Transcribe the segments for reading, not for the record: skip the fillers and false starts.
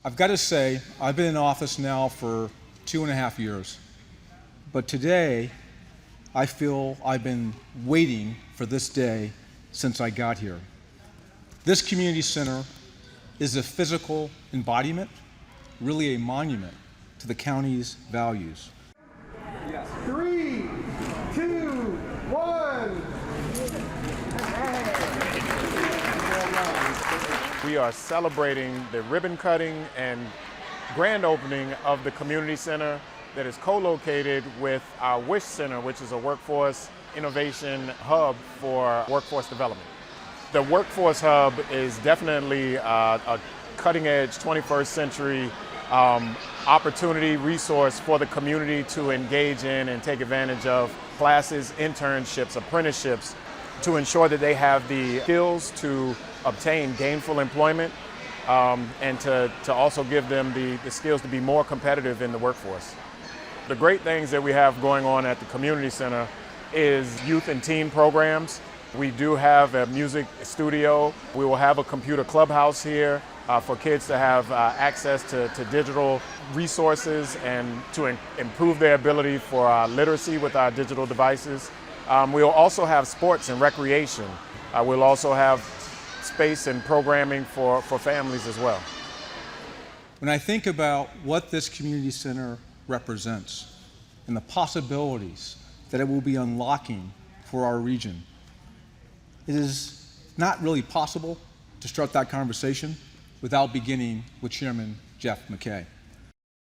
I've got to say, I've been in office now for 2.5 years, but today I feel I've been waiting for this day since I got here. This community center is a physical embodiment, really a monument to the county's values. Yes. 3, 2, 1. We are celebrating the ribbon cutting and grand opening of the community center that is co-located with our WISH Center, which is a workforce innovation hub for workforce development. The Workforce Hub is definitely a cutting-edge 21st century opportunity resource for the community to engage in and take advantage of classes, internships, apprenticeships to ensure that they have the skills to obtain gainful employment and to also give them the skills to be more competitive in the workforce. The great things that we have going on at the community center is youth and teen programs. We do have a music studio. We will have a computer clubhouse here for kids to have access to digital resources and to improve their ability for literacy with our digital devices. We'll also have sports and recreation. We'll also have space and programming for families as well. When I think about what this community center represents and the possibilities that it will be unlocking for our region, it is not really possible to start that conversation without beginning with Chairman Jeff Mckay.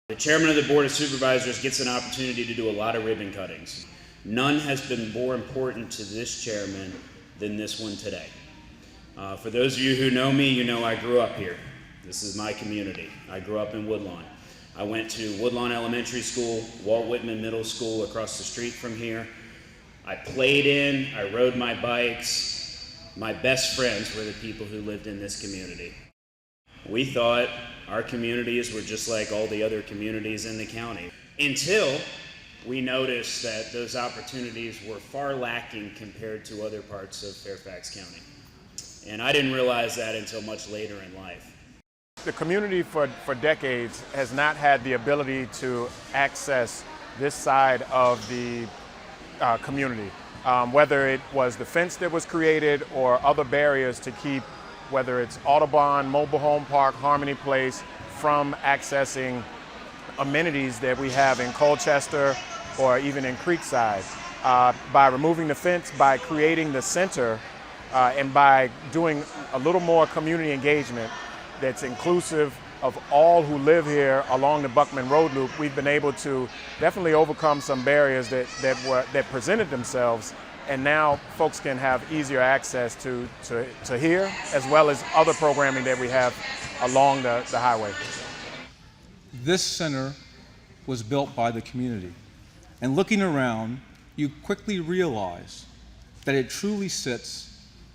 The chairman of the Board of Supervisors gets an opportunity to do a lot of ribbon cuttings. None has been more important to this chairman than this one today. For those of you who know me, you know I grew up here. This is my community. I grew up in Woodlawn. I went to Woodlawn Elementary School, Walt Whitman Middle School across the street from here. I played in, I rode my bikes. My best friends were the people who lived in this community. We thought our communities were just like all the other communities in the county, until we noticed that those opportunities were far lacking compared to other parts of Fairfax County. And I didn't realize that until much later in life. The community for decades has not had the ability to access this side of the community, whether it was the fence that was created or other barriers to keep, whether it's Audubon, Mobile Home Park, Harmony Place, from accessing amenities that we have in Colchester or even in Creekside. By removing the fence, by creating the center, and by doing a little more community engagement that's inclusive of all who live here along the Buckman Road Loop, we've been able to definitely overcome some barriers that presented themselves, and now folks can have easier access to here, as well as other programming that we have along the highway. This center was built by the community, and looking around, you quickly realize that it truly sits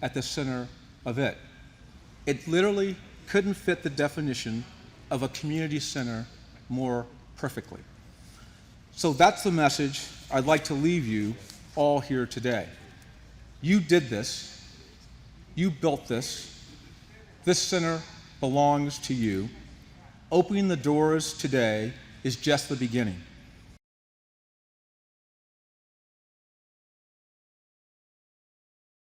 at the center of it. It literally couldn't fit the definition of a community center more perfectly. So that's the message I'd like to leave you all here today. You did this. You built this. This center belongs to you. Opening the doors today is just the beginning.